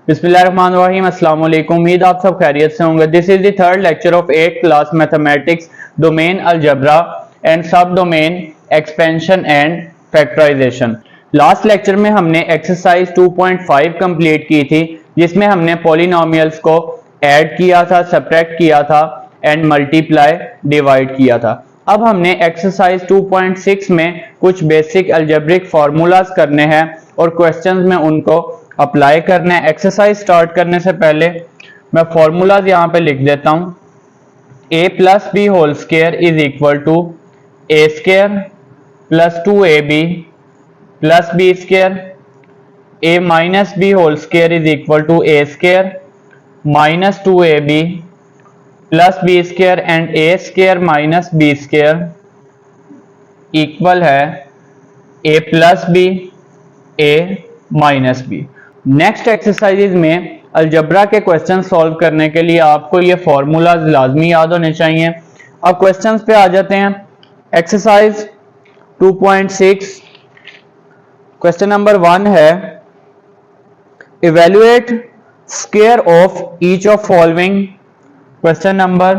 बिस्मिल्लाहिर्रहमानिर्रहीम, अस्सलाम वालेकुम। उम्मीद आप सब खैरियत से होंगे। This is the third lecture of 8th class mathematics, domain algebra and sub domain expansion and factorisation. Last lecture में हमने एक्सरसाइज 2.5 कंप्लीट की थी, जिसमें हमने पॉलिनोमियल्स को ऐड किया था, सब्ट्रैक्ट किया था एंड मल्टीप्लाई डिवाइड किया था। अब हमने एक्सरसाइज 2.6 में कुछ बेसिक अलजेब्रिक फार्मूलाज करने हैं और क्वेश्चंस में उनको अप्लाई करना है। एक्सरसाइज स्टार्ट करने से पहले मैं फॉर्मूलाज यहाँ पे लिख देता हूं। a plus b whole square is equal to a square plus 2ab plus b square, a minus b whole square is equal to a square minus 2ab plus b square and a square minus b square equal है a plus b a minus b. Next exercises में algebra के question solve करने के लिए आपको ये formulas लाजमी याद होने चाहिए। अब क्वेश्चंस पे आ जाते हैं। एक्सरसाइज 2.6 क्वेश्चन नंबर 1 है, evaluate square of each of following. Question number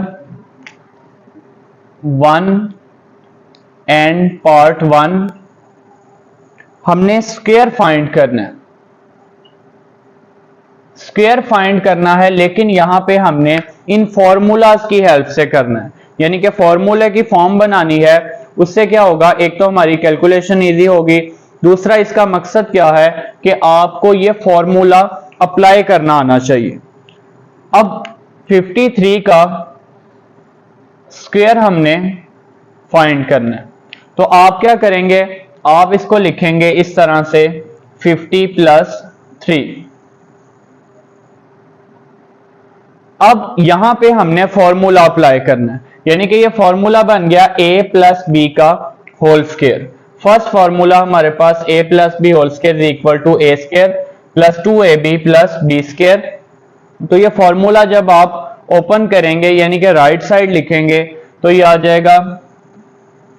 1 and part 1 हमने स्क्वायर फाइंड करना है। स्क्वायर फाइंड करना है, लेकिन यहां पे हमने इन फॉर्मूलाज की हेल्प से करना है, यानी कि फॉर्मूले की फॉर्म बनानी है। उससे क्या होगा, एक तो हमारी कैलकुलेशन इजी होगी, दूसरा इसका मकसद क्या है कि आपको ये फॉर्मूला अप्लाई करना आना चाहिए। अब 53 का स्क्वायर हमने फाइंड करना है, तो आप क्या करेंगे, आप इसको लिखेंगे इस तरह से 50 प्लस 3। अब यहां पे हमने फॉर्मूला अप्लाई करना है, यानी कि ये फॉर्मूला बन गया a प्लस बी का होल स्क्वायर। फर्स्ट फॉर्मूला हमारे पास a plus b whole square is equal to a square plus 2ab plus b square. तो ये फॉर्मूला जब आप ओपन करेंगे, यानी कि राइट साइड लिखेंगे, तो ये आ जाएगा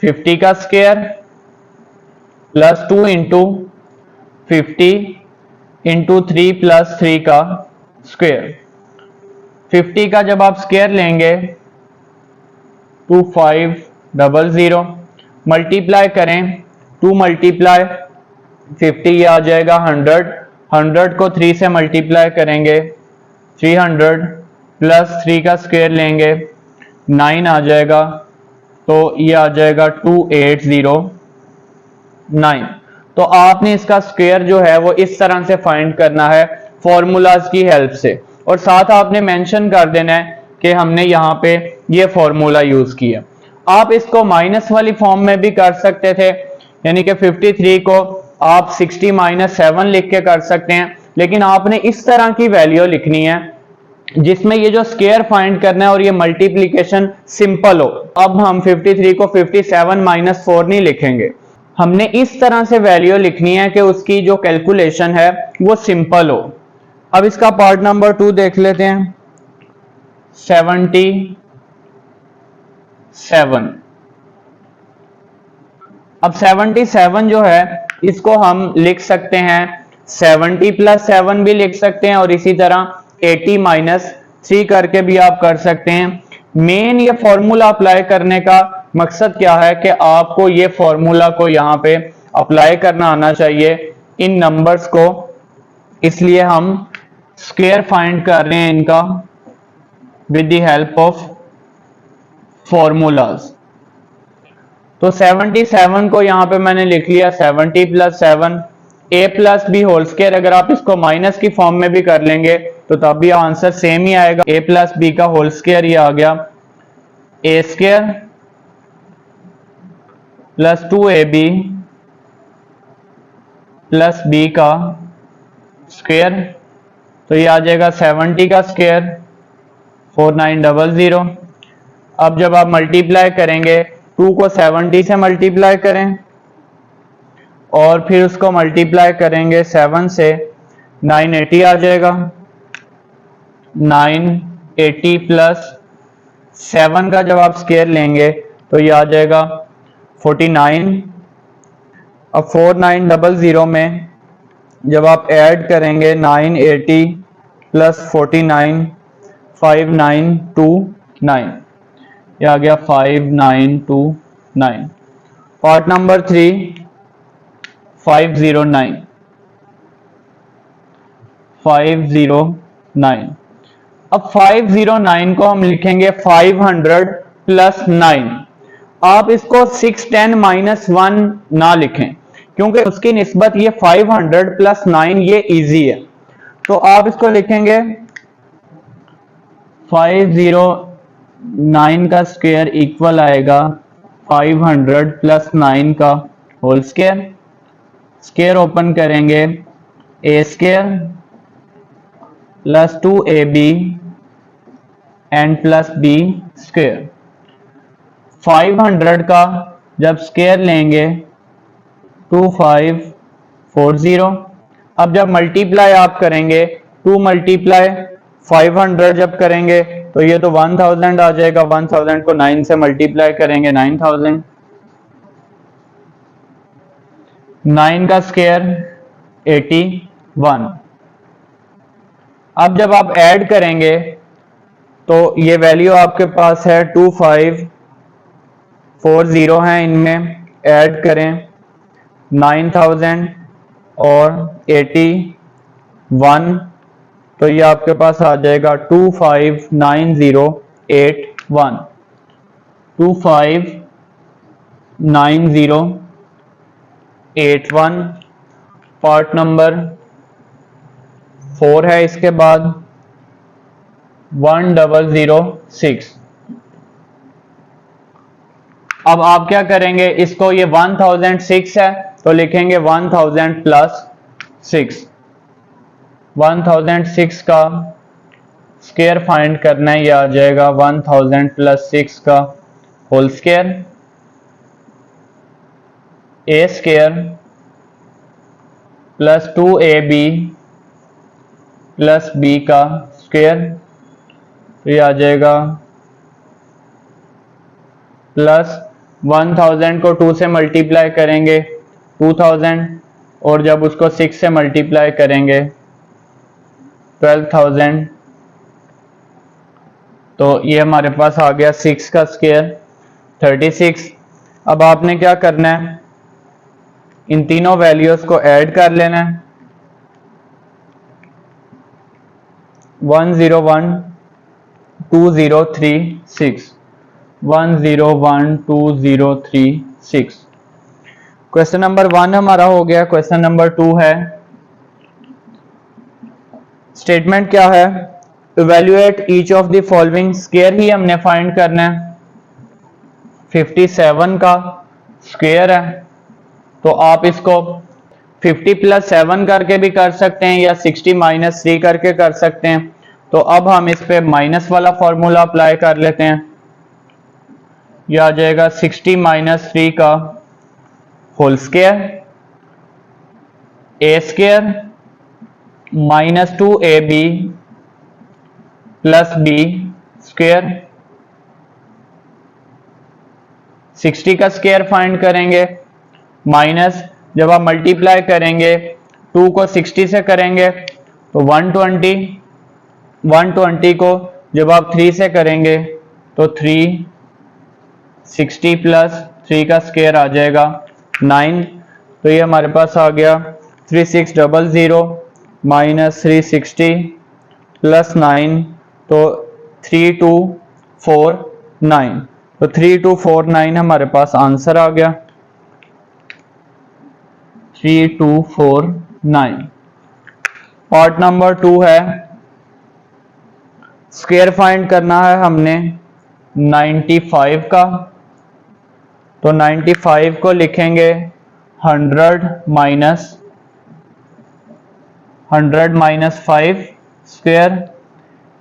50 का square plus 2 into 50 into 3 plus 3 का स्क्वायर। 50 का जब आप स्क्वायर लेंगे 2500, मल्टीप्लाई करें 2 मल्टीप्लाई 50, ये आ जाएगा 100। 100 को 3 से मल्टीप्लाई करेंगे 300 प्लस 3 का स्क्वायर लेंगे 9 आ जाएगा, तो ये आ जाएगा 2809। तो आपने इसका स्क्वायर जो है वो इस तरह से फाइंड करना है फॉर्मूलाज की हेल्प से, और साथ आपने मेंशन कर देना है कि हमने यहाँ पे ये फॉर्मूला यूज किया। आप इसको माइनस वाली फॉर्म में भी कर सकते थे, यानी कि 53 को आप 60 माइनस 7 लिख के कर सकते हैं, लेकिन आपने इस तरह की वैल्यू लिखनी है जिसमें ये जो स्क्वायर फाइंड करना है और ये मल्टीप्लिकेशन सिंपल हो। अब हम 53 को 57 माइनस 4 नहीं लिखेंगे, हमने इस तरह से वैल्यू लिखनी है कि उसकी जो कैलकुलेशन है वो सिंपल हो। अब इसका पार्ट नंबर 2 देख लेते हैं। 77, अब 77 जो है इसको हम लिख सकते हैं 70 प्लस 7 भी लिख सकते हैं, और इसी तरह 80 माइनस 3 करके भी आप कर सकते हैं। मेन ये फॉर्मूला अप्लाई करने का मकसद क्या है कि आपको ये फॉर्मूला को यहाँ पे अप्लाई करना आना चाहिए इन नंबर्स को, इसलिए हम स्क्वायर फाइंड कर रहे हैं इनका with the help of formulas. तो 77 को यहां पे मैंने लिख लिया 70 plus 7 a plus b whole square. अगर आप इसको माइनस की फॉर्म में भी कर लेंगे तो तब भी आंसर सेम ही आएगा, a प्लस बी का होल स्क्वायर, ये आ गया a square plus 2ab plus b का स्क्वायर, तो ये आ जाएगा 70 का स्क्वायर 4900। अब जब आप मल्टीप्लाई करेंगे 2 को 70 से मल्टीप्लाई करें और फिर उसको मल्टीप्लाई करेंगे 7 से, 980 आ जाएगा। 980 प्लस 7 का जब आप स्क्वायर लेंगे तो ये आ जाएगा 49। अब 4900 में जब आप ऐड करेंगे 980 प्लस 49 5929, ये आ गया 5929। Part number 3 509 509। अब 509 को हम लिखेंगे 500 प्लस 9। आप इसको 610 माइनस 1 ना लिखें क्योंकि उसकी निस्बत ये 500 प्लस 9 ये इजी है, तो आप इसको लिखेंगे 509 का स्क्वायर इक्वल आएगा 500 प्लस 9 का होल स्क्वायर। स्क्वायर ओपन करेंगे, a square plus 2ab and plus b square. 500 का जब स्क्वायर लेंगे 2540। अब जब मल्टीप्लाई आप करेंगे 2 मल्टीप्लाई 500 जब करेंगे तो ये तो 1000 आ जाएगा। 1000 को 9 से मल्टीप्लाई करेंगे 9000। 9 का स्क्वायर 81। अब जब आप ऐड करेंगे तो ये वैल्यू आपके पास है 2540 है, इनमें ऐड करें 9000 और 81, तो ये आपके पास आ जाएगा 259081। 259081। पार्ट नंबर 4 है इसके बाद 1006। अब आप क्या करेंगे, इसको ये 1006 है तो लिखेंगे 1000 प्लस 6। 1006 का स्क्वायर फाइंड करना है, ये आ जाएगा 1000 प्लस 6 का whole square. A square plus 2ab plus b का स्क्वायर, तो ये आ जाएगा प्लस 1000 को 2 से मल्टीप्लाई करेंगे 2000 और जब उसको 6 से मल्टीप्लाई करेंगे 12000, तो ये हमारे पास आ गया 6 का स्क्वायर 36। अब आपने क्या करना है, इन तीनों वैल्यूज को ऐड कर लेना है। 101203 101203। क्वेश्चन नंबर 1 हमारा हो गया। क्वेश्चन नंबर 2 है, स्टेटमेंट क्या है, evaluate each of the following. Square ही हमने फाइंड करना है। 57 का स्क्वायर है तो आप इसको 50 प्लस 7 करके भी कर सकते हैं या 60 माइनस 3 करके कर सकते हैं। तो अब हम इस पे माइनस वाला फॉर्मूला अप्लाई कर लेते हैं। यह आ जाएगा 60 माइनस 3 का whole square. A square minus 2ab plus b square. 60 का स्क्वायर फाइंड करेंगे, माइनस जब आप मल्टीप्लाई करेंगे 2 को 60 से करेंगे तो 120। 120 को जब आप 3 से करेंगे तो 360 प्लस 3 का स्क्वायर आ जाएगा 9। तो ये हमारे पास आ गया 3600 माइनस 360 प्लस 9, तो 3249। तो 3249 हमारे पास आंसर आ गया 3249। पार्ट नंबर 2 है, स्क्वायर फाइंड करना है हमने 95 का। तो 95 को लिखेंगे 100 minus 5 square.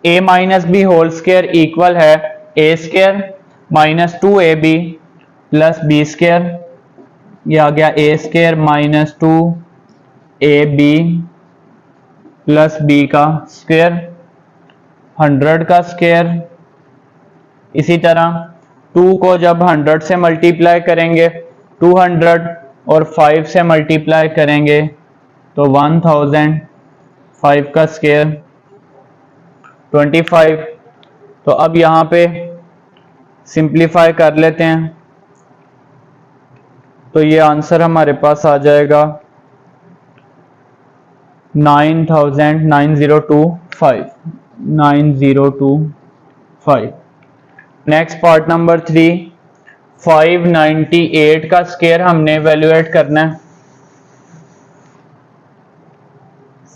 a minus b whole square equal है a square minus 2ab plus b square. ये आ गया a square minus 2ab plus b का स्क्वायर। 100 का स्क्वायर, इसी तरह 2 को जब 100 से मल्टीप्लाई करेंगे 200 और 5 से मल्टीप्लाई करेंगे तो 1000। 5 का स्क्वायर 25। तो अब यहाँ पे सिंप्लीफाई कर लेते हैं, तो ये आंसर हमारे पास आ जाएगा 9025। नेक्स्ट पार्ट नंबर 3, 598 का स्क्वायर हमने वैल्यूएट करना है।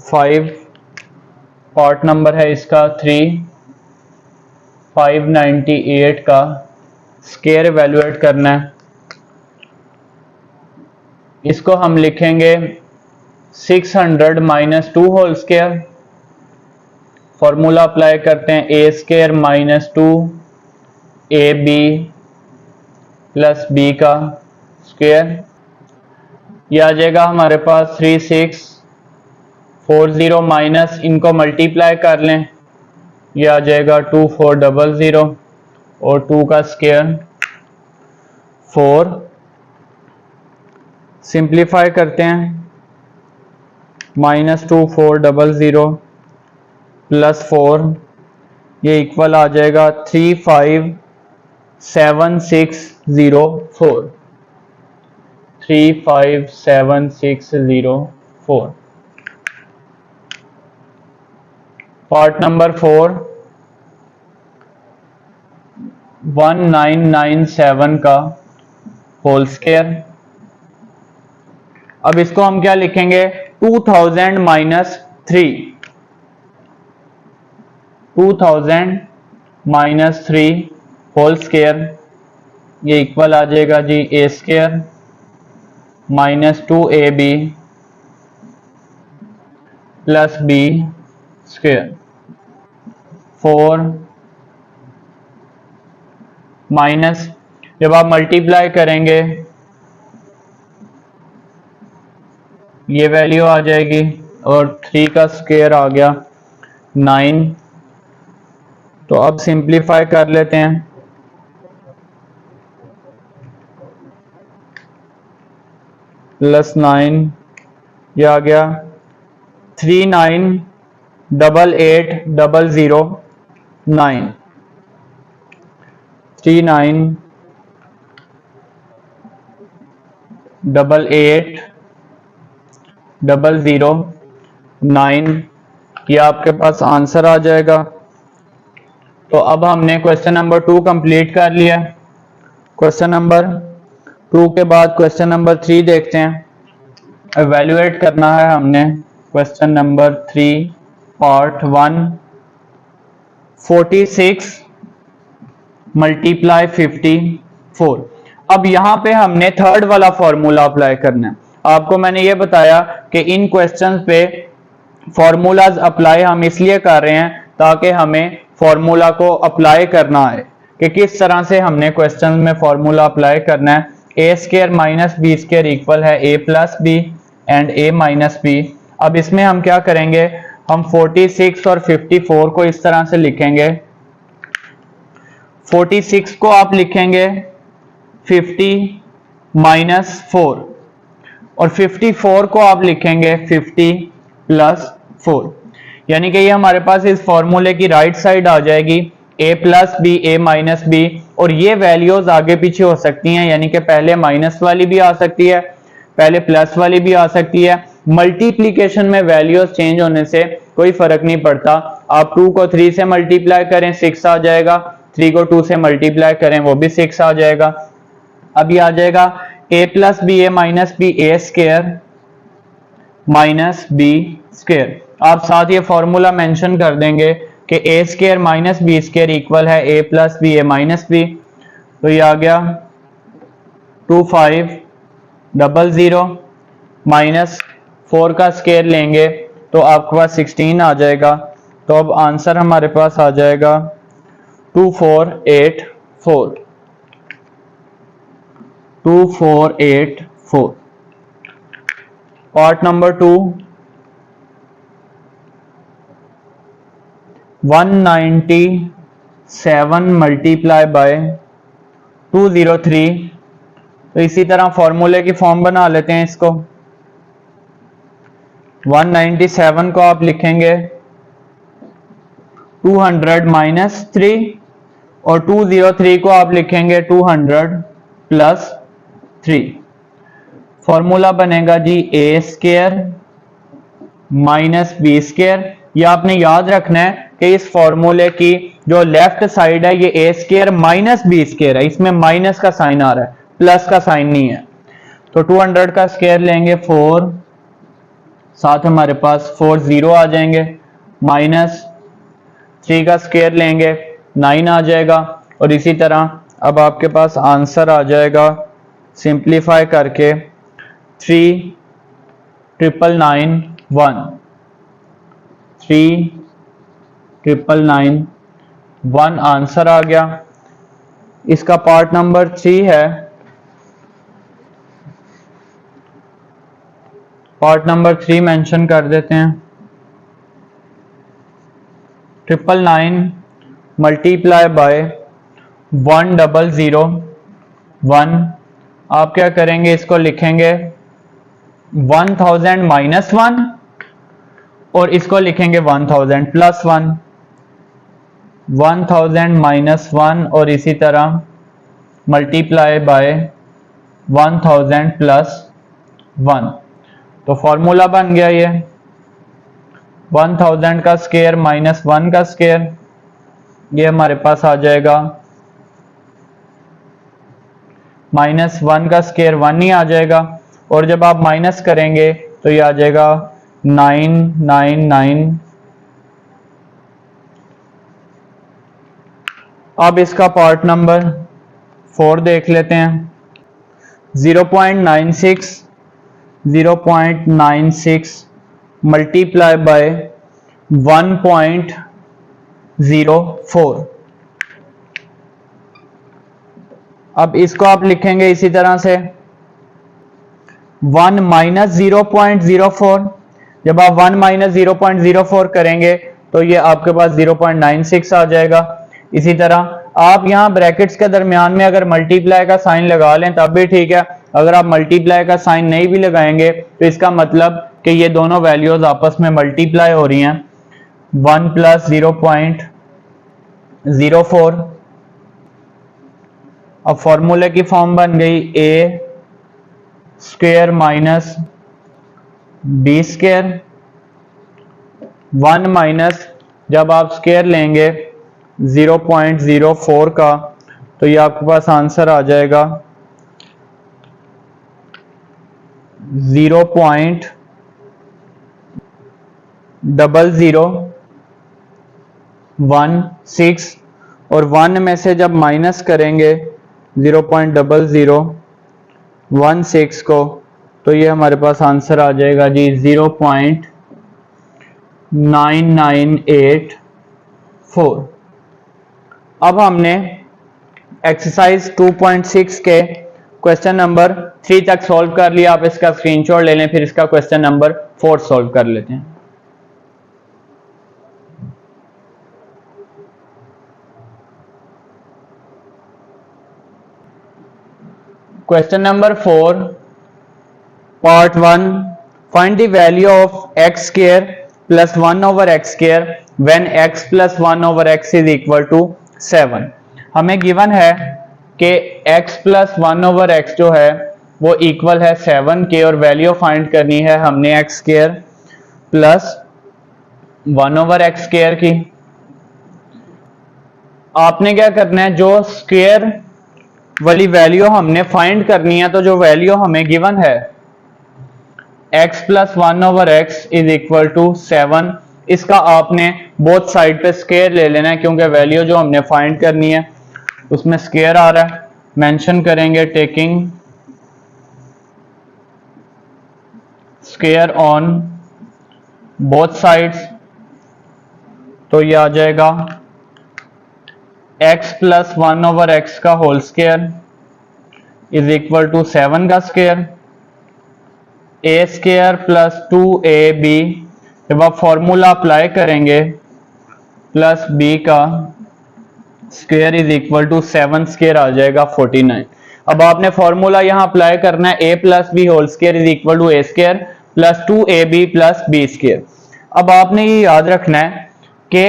5 पार्ट नंबर है इसका 3, 598 का स्क्वायर वैल्यूएट करना है। इसको हम लिखेंगे 600 minus 2 whole square. Formula apply करते हैं, a square minus 2 a b plus b का स्क्वायर। यह आ जाएगा हमारे पास 3640 माइनस, इनको मल्टीप्लाई कर लें, यह आ जाएगा 2400 और 2 का स्क्वायर 4। सिंप्लीफाई करते हैं, माइनस 2400 प्लस 4, ये इक्वल आ जाएगा 357,604। 357,604। पार्ट नंबर 4, 1997 का होल स्क्वायर। अब इसको हम क्या लिखेंगे, 2000 माइनस 3, 2000 माइनस 3 होल स्क्वायर, ये इक्वल आ जाएगा जी a square minus 2ab plus b square. 4 minus, जब आप मल्टीप्लाई करेंगे ये वैल्यू आ जाएगी और 3 का स्क्वायर आ गया 9। तो अब सिंप्लीफाई कर लेते हैं, प्लस 9, ये आ गया 398809। 398809, ये आपके पास आंसर आ जाएगा। तो अब हमने क्वेश्चन नंबर 2 कंप्लीट कर लिया। क्वेश्चन नंबर 2 के बाद क्वेश्चन नंबर 3 देखते हैं। एवेल्युएट करना है हमने क्वेश्चन नंबर 3 पार्ट 1, 46 मल्टीप्लाई 54। अब यहां पे हमने थर्ड वाला फॉर्मूला अप्लाई करना है। आपको मैंने ये बताया कि इन क्वेश्चंस पे फॉर्मूलाज अप्लाई हम इसलिए कर रहे हैं ताकि हमें फॉर्मूला को अप्लाई करना है कि किस तरह से हमने क्वेश्चन में फॉर्मूला अप्लाई करना है। A square minus b square equal है a plus b and a minus b. अब इसमें हम क्या करेंगे, हम 46 और 54 को इस तरह से लिखेंगे। 46 को आप लिखेंगे 50 माइनस 4 और 54 को आप लिखेंगे 50 प्लस 4। यानी कि ये हमारे पास इस फॉर्मूले की राइट साइड आ जाएगी, a plus b a minus b, और ये वैल्यूज आगे पीछे हो सकती हैं, यानी कि पहले माइनस वाली भी आ सकती है, पहले प्लस वाली भी आ सकती है। मल्टीप्लीकेशन में वैल्यूज चेंज होने से कोई फर्क नहीं पड़ता। आप 2 को 3 से मल्टीप्लाई करें 6 आ जाएगा, 3 को 2 से मल्टीप्लाई करें वो भी 6 आ जाएगा। अब ये आ जाएगा a plus b a minus b a square minus b square. आप साथ ये फॉर्मूला मेंशन कर देंगे कि a square minus b square equal है a plus b a minus b. तो ये आ गया 2500 माइनस 4 का स्क्वायर लेंगे तो आपके पास 16 आ जाएगा। तो अब आंसर हमारे पास आ जाएगा 2484। 2484। Part number 2, 197 multiply by 203। तो इसी तरह फॉर्मूले की फॉर्म बना लेते हैं इसको। 197 को आप लिखेंगे 200 माइनस 3 और 203 को आप लिखेंगे 200 प्लस 3। फॉर्मूला बनेगा जी a square minus b square. ये आपने याद रखना है कि इस फॉर्मूले की जो लेफ्ट साइड है ये ए स्क्वायर माइनस बी स्क्वायर है, इसमें माइनस का साइन आ रहा है, प्लस का साइन नहीं है। तो 200 का स्क्वायर लेंगे 4, साथ हमारे पास 4 जीरो आ जाएंगे, माइनस 3 का स्क्वायर लेंगे 9 आ जाएगा। और इसी तरह अब आपके पास आंसर आ जाएगा सिंप्लीफाई करके 3,991 3,991 आंसर आ गया। इसका पार्ट नंबर 3 है, पार्ट नंबर 3 मेंशन कर देते हैं। 999 मल्टीप्लाई बाय 1001। आप क्या करेंगे, इसको लिखेंगे 1000 माइनस 1 और इसको लिखेंगे 1000 प्लस 1, 1000 माइनस 1 और इसी तरह मल्टीप्लाई बाय 1000 प्लस 1। तो फॉर्मूला बन गया ये 1000 का स्क्वायर माइनस 1 का स्क्वायर, ये हमारे पास आ जाएगा माइनस 1 का स्क्वायर 1 ही आ जाएगा। और जब आप माइनस करेंगे तो ये आ जाएगा 999। अब इसका पार्ट नंबर 4 देख लेते हैं। 0.96 मल्टीप्लाई बाय 1.04। अब इसको आप लिखेंगे इसी तरह से 1 माइनस 0.04। जब आप 1 माइनस 0.04 करेंगे तो ये आपके पास 0.96 आ जाएगा। इसी तरह आप यहां ब्रैकेट्स के दरमियान में अगर मल्टीप्लाई का साइन लगा लें तब भी ठीक है, अगर आप मल्टीप्लाई का साइन नहीं भी लगाएंगे तो इसका मतलब कि ये दोनों वैल्यूज आपस में मल्टीप्लाई हो रही हैं। 1 प्लस 0.04। अब फॉर्मूले की फॉर्म बन गई a square minus b square. 1 minus जब आप स्क्वायर लेंगे 0.04 का तो ये आपके पास आंसर आ जाएगा 0.0016 और 1 में से जब माइनस करेंगे 0.0016 को तो ये हमारे पास आंसर आ जाएगा जी 0.9984। अब हमने एक्सरसाइज 2.6 के क्वेश्चन नंबर 3 तक सॉल्व कर लिया। आप इसका स्क्रीनशॉट ले लें, फिर इसका क्वेश्चन नंबर 4 सॉल्व कर लेते हैं। Question number 4 part 1, find the value of x square plus 1 over x square when x plus 1 over x is equal to 7। हमें गिवन है कि x प्लस 1 ओवर x जो है वो इक्वल है 7 के और वैल्यू फाइंड करनी है हमने x square plus 1 over x square की। आपने क्या करना है, जो स्क्वायर वाली वैल्यू हमने फाइंड करनी है, तो जो वैल्यू हमें गिवन है x plus 1 over x is equal to 7, इसका आपने बोथ साइड पे स्क्वायर ले लेना है क्योंकि वैल्यू जो हमने फाइंड करनी है उसमें स्क्वायर आ रहा है। मेंशन करेंगे taking square on both sides, तो ये आ जाएगा x प्लस 1 ओवर x का whole square is equal to 7 का square, a square plus 2ab, जब आप फॉर्मूला अप्लाई करेंगे प्लस b का square is equal to 7 square आ जाएगा 49। अब आपने फॉर्मूला यहां अप्लाई करना है a plus b whole square is equal to a square plus 2ab plus b square. अब आपने ये याद रखना है कि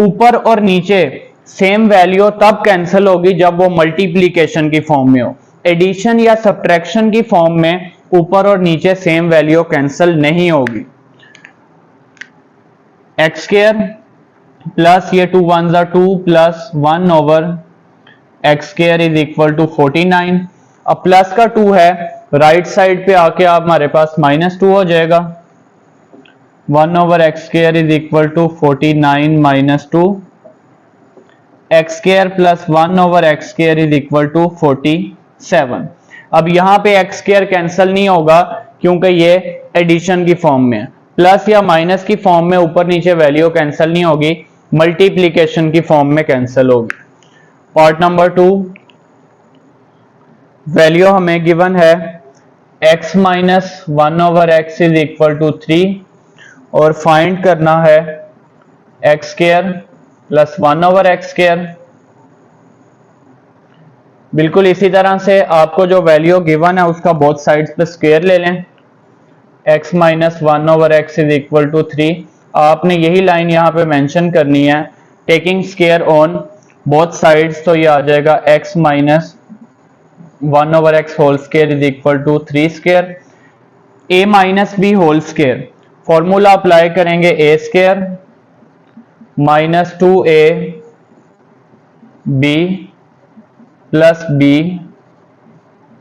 ऊपर और नीचे सेम वैल्यू तब कैंसिल होगी जब वो मल्टीप्लीकेशन की फॉर्म में हो। एडिशन या सब्ट्रैक्शन की फॉर्म में ऊपर और नीचे सेम वैल्यू कैंसिल नहीं होगी। एक्स स्क्वायर प्लस ये 2 1 जा 2 plus 1 over x square is equal to 49। अब प्लस का 2 है, राइट साइड पे आके आप हमारे पास -2 हो जाएगा। 1 over x square is equal to 49 minus 2, x square plus 1 over x square is equal to 47। अब यहां पे एक्स स्क्वायर कैंसिल नहीं होगा क्योंकि ये एडिशन की फॉर्म में है। प्लस या माइनस की फॉर्म में ऊपर नीचे वैल्यू कैंसिल नहीं होगी, मल्टीप्लीकेशन की फॉर्म में कैंसिल होगी। पार्ट नंबर 2, वैल्यू हमें गिवन है x minus 1 over x is equal to 3 और फाइंड करना है x square plus 1 over x square. बिल्कुल इसी तरह से आपको जो वैल्यू गिवन है उसका बोथ साइड्स पे स्क्वायर ले लें। x minus 1 over x is equal to 3, आपने यही लाइन यहाँ पे मेंशन करनी है, taking square on both sides, तो ये आ जाएगा x minus 1 over x whole square is equal to 3 square, a minus b whole square. Formula apply करेंगे a square minus 2a b plus b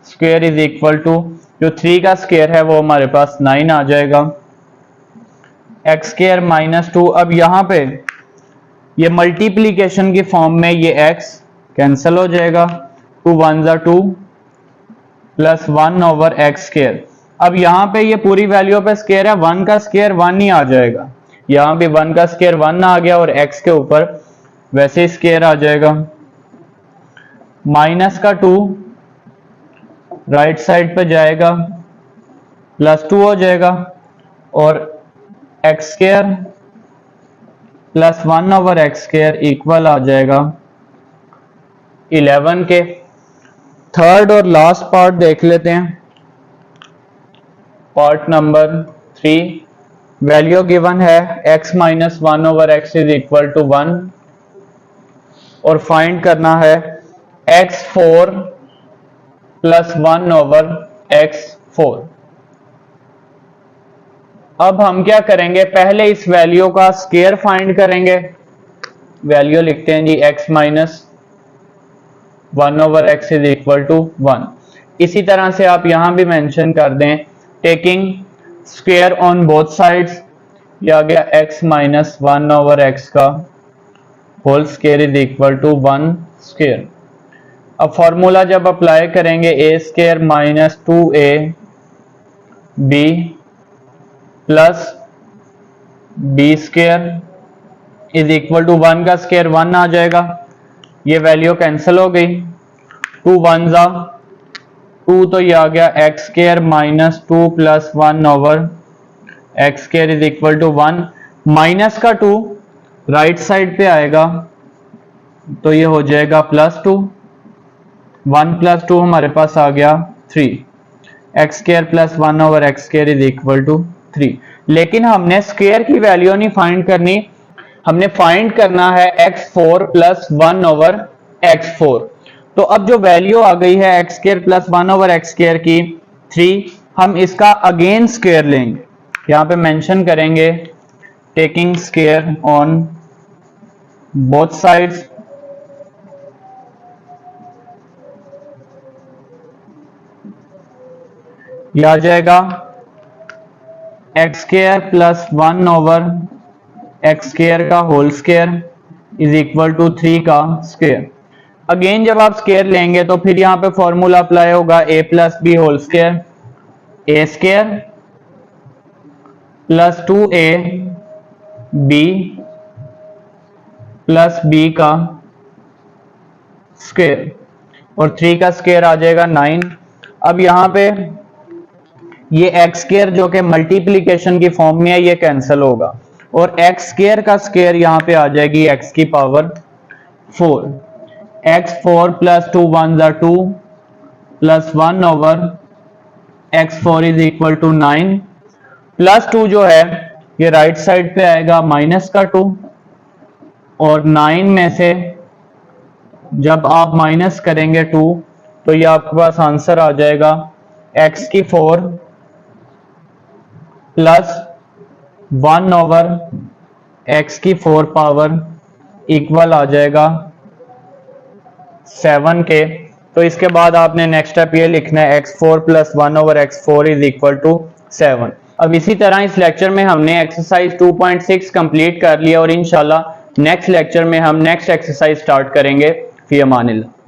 square is equal to, जो 3 का square है वो हमारे पास 9 आ जाएगा, एक्स स्क्वायर माइनस 2। अब यहाँ पे ये मल्टीप्लीकेशन की फॉर्म में ये x कैंसिल हो जाएगा, 2 1 जा 2 प्लस 1 ओवर एक्स स्क्वायर। अब यहाँ पे ये पूरी वैल्यू पे स्क्वायर है, 1 का स्क्वायर 1 ही आ जाएगा, यहाँ पे 1 का स्क्वायर 1 आ गया और x के ऊपर वैसे ही स्क्वायर आ जाएगा। माइनस का 2 राइट साइड पे जाएगा, प्लस 2 हो जाएगा और x square plus 1 over x square equal आ जाएगा 11 के। थर्ड और लास्ट पार्ट देख लेते हैं, पार्ट नंबर 3। वैल्यू गिवन है x minus 1 over x is equal to 1 और फाइंड करना है x4 प्लस 1 ओवर x4। अब हम क्या करेंगे, पहले इस वैल्यू का स्क्वायर फाइंड करेंगे। वैल्यू लिखते हैं जी x minus 1 over x is equal to 1। इसी तरह से आप यहां भी मेंशन कर दें, taking square on both sides, ये आ गया x माइनस 1 ओवर एक्स का whole square is equal to 1 square. अब फॉर्मूला जब अप्लाई करेंगे a square minus 2a b plus b square is equal to 1 का स्क्वायर 1 आ जाएगा, ये वैल्यू कैंसिल हो गई, 2 1 जा 2 तो ये आ गया x square minus 2 plus 1 over x square is equal to 1। Minus का 2 राइट साइड पे आएगा तो ये हो जाएगा प्लस 2, 1 प्लस 2 हमारे पास आ गया 3, x square plus 1 over x square is equal to 3। लेकिन हमने स्क्वायर की वैल्यू नहीं फाइंड करनी, हमने फाइंड करना है x4 प्लस 1 ओवर x4। तो अब जो वैल्यू आ गई है x square plus 1 over x square की 3, हम इसका अगेन स्क्वायर लेंगे, यहां पे मेंशन करेंगे taking square on both sides, ये आ जाएगा x square plus 1 over x square का whole square is equal to 3 का स्क्वायर। अगेन जब आप स्क्वायर लेंगे तो फिर यहां पे फॉर्मूला अप्लाई होगा a plus b whole square, a square plus 2a b plus b का स्क्वायर और 3 का स्क्वायर आ जाएगा 9। अब यहां पे ये एक्स स्क्वायर जो कि मल्टीप्लीकेशन की फॉर्म में है ये कैंसिल होगा और एक्स स्क्वायर का स्क्वायर यहां पे आ जाएगी एक्स की पावर 4, x4 प्लस 2 1 जा 2 plus 1 over x4 is equal to 9, plus 2 जो है ये राइट साइड पे आएगा माइनस का 2 और 9 में से जब आप माइनस करेंगे 2 तो ये आपके पास आंसर आ जाएगा x की 4 प्लस 1 ओवर x की 4 पावर इक्वल आ जाएगा 7 के। तो इसके बाद आपने नेक्स्ट स्टेप ये लिखना है x4 plus 1 over x4 is equal to 7। अब इसी तरह इस लेक्चर में हमने एक्सरसाइज 2.6 कंप्लीट कर लिया और इंशाल्लाह नेक्स्ट लेक्चर में हम नेक्स्ट एक्सरसाइज स्टार्ट करेंगे। फी अमानिल्लाह।